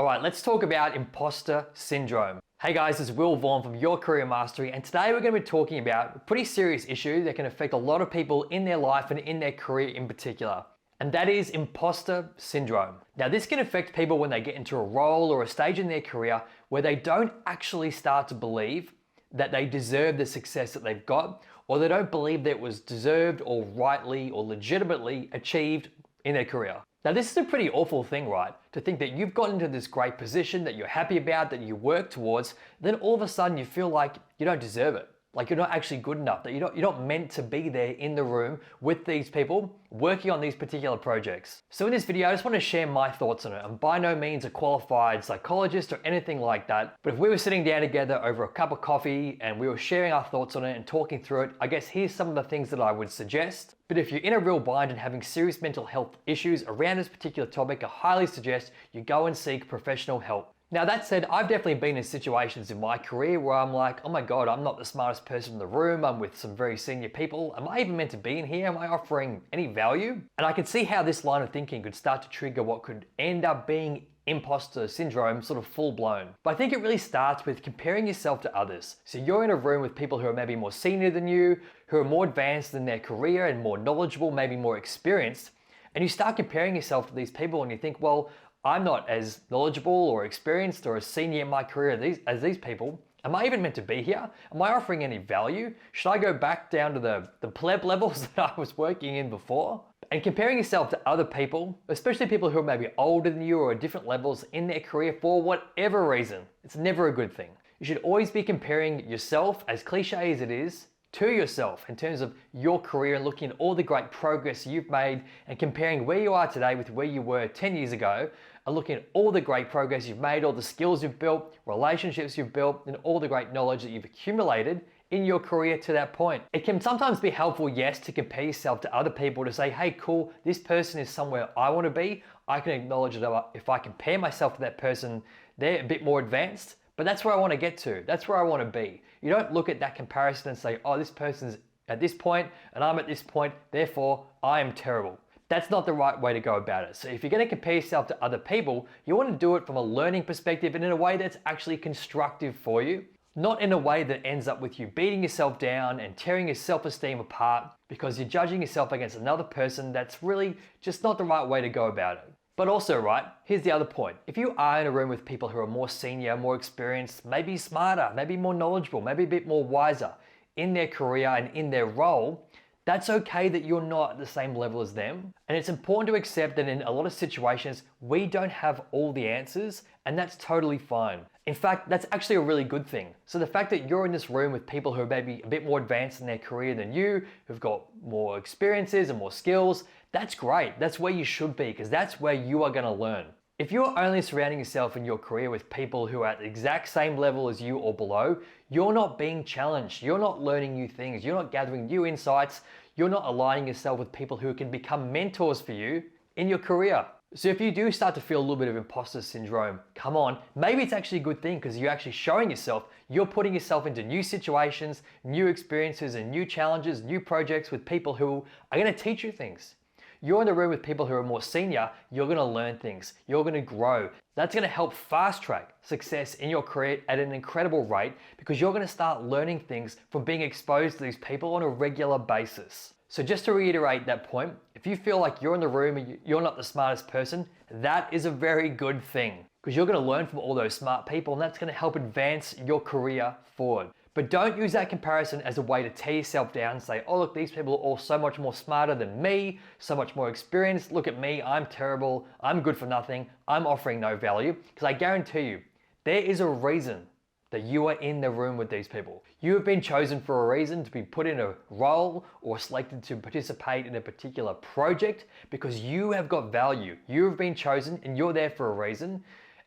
All right, let's talk about imposter syndrome. Hey guys, this is Will Vaughan from Your Career Mastery, and today we're going to be talking about a pretty serious issue that can affect a lot of people in their life and in their career in particular. And that is imposter syndrome. Now, this can affect people when they get into a role or a stage in their career where they don't actually start to believe that they deserve the success that they've got, or they don't believe that it was deserved or rightly or legitimately achieved in their career. Now, this is a pretty awful thing, right? To think that you've gotten into this great position that you're happy about, that you work towards, then all of a sudden you feel like you don't deserve it. Like you're not actually good enough, that you're not meant to be there in the room with these people working on these particular projects. So in this video, I just want to share my thoughts on it. I'm by no means a qualified psychologist or anything like that, but if we were sitting down together over a cup of coffee and we were sharing our thoughts on it and talking through it, I guess here's some of the things that I would suggest. But if you're in a real bind and having serious mental health issues around this particular topic, I highly suggest you go and seek professional help. Now that said, I've definitely been in situations in my career where I'm like, oh my God, I'm not the smartest person in the room. I'm with some very senior people. Am I even meant to be in here? Am I offering any value? And I can see how this line of thinking could start to trigger what could end up being imposter syndrome, sort of full blown. But I think it really starts with comparing yourself to others. So you're in a room with people who are maybe more senior than you, who are more advanced in their career and more knowledgeable, maybe more experienced. And you start comparing yourself to these people and you think, well, I'm not as knowledgeable or experienced or as senior in my career as these people. Am I even meant to be here? Am I offering any value? Should I go back down to the pleb levels that I was working in before? And comparing yourself to other people, especially people who are maybe older than you or at different levels in their career for whatever reason, it's never a good thing. You should always be comparing yourself, as cliche as it is, to yourself in terms of your career and looking at all the great progress you've made and comparing where you are today with where you were 10 years ago and looking at all the great progress you've made, all the skills you've built, relationships you've built, and all the great knowledge that you've accumulated in your career to that point. It can sometimes be helpful, yes, to compare yourself to other people to say, hey, cool, this person is somewhere I want to be. I can acknowledge that if I compare myself to that person, they're a bit more advanced. But that's where I want to get to. That's where I want to be. You don't look at that comparison and say, oh, this person's at this point and I'm at this point, therefore I am terrible. That's not the right way to go about it. So if you're going to compare yourself to other people, you want to do it from a learning perspective and in a way that's actually constructive for you, not in a way that ends up with you beating yourself down and tearing your self-esteem apart because you're judging yourself against another person. That's really just not the right way to go about it. But also, right, here's the other point. If you are in a room with people who are more senior, more experienced, maybe smarter, maybe more knowledgeable, maybe a bit more wiser in their career and in their role, that's okay that you're not at the same level as them. And it's important to accept that in a lot of situations, we don't have all the answers, and that's totally fine. In fact, that's actually a really good thing. So the fact that you're in this room with people who are maybe a bit more advanced in their career than you, who've got more experiences and more skills, that's great. That's where you should be because that's where you are going to learn. If you're only surrounding yourself in your career with people who are at the exact same level as you or below, you're not being challenged. You're not learning new things. You're not gathering new insights. You're not aligning yourself with people who can become mentors for you in your career. So if you do start to feel a little bit of imposter syndrome, come on, maybe it's actually a good thing because you're actually showing yourself, you're putting yourself into new situations, new experiences and new challenges, new projects with people who are going to teach you things. You're in the room with people who are more senior, you're going to learn things, you're going to grow. That's going to help fast track success in your career at an incredible rate because you're going to start learning things from being exposed to these people on a regular basis. So just to reiterate that point, if you feel like you're in the room and you're not the smartest person, that is a very good thing because you're going to learn from all those smart people and that's going to help advance your career forward. But don't use that comparison as a way to tear yourself down and say, oh look, these people are all so much more smarter than me, so much more experienced. Look at me, I'm terrible, I'm good for nothing, I'm offering no value. Because I guarantee you, there is a reason that you are in the room with these people. You have been chosen for a reason to be put in a role or selected to participate in a particular project because you have got value. You have been chosen and you're there for a reason.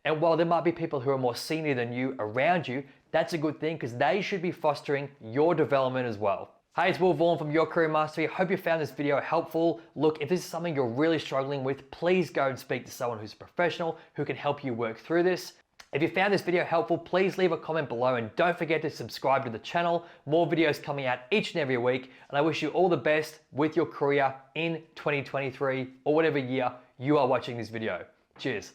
And while there might be people who are more senior than you around you, that's a good thing because they should be fostering your development as well. Hey, it's Will Vaughan from Your Career Mastery. I hope you found this video helpful. Look, if this is something you're really struggling with, please go and speak to someone who's a professional who can help you work through this. If you found this video helpful, please leave a comment below and don't forget to subscribe to the channel. More videos coming out each and every week. And I wish you all the best with your career in 2023 or whatever year you are watching this video. Cheers.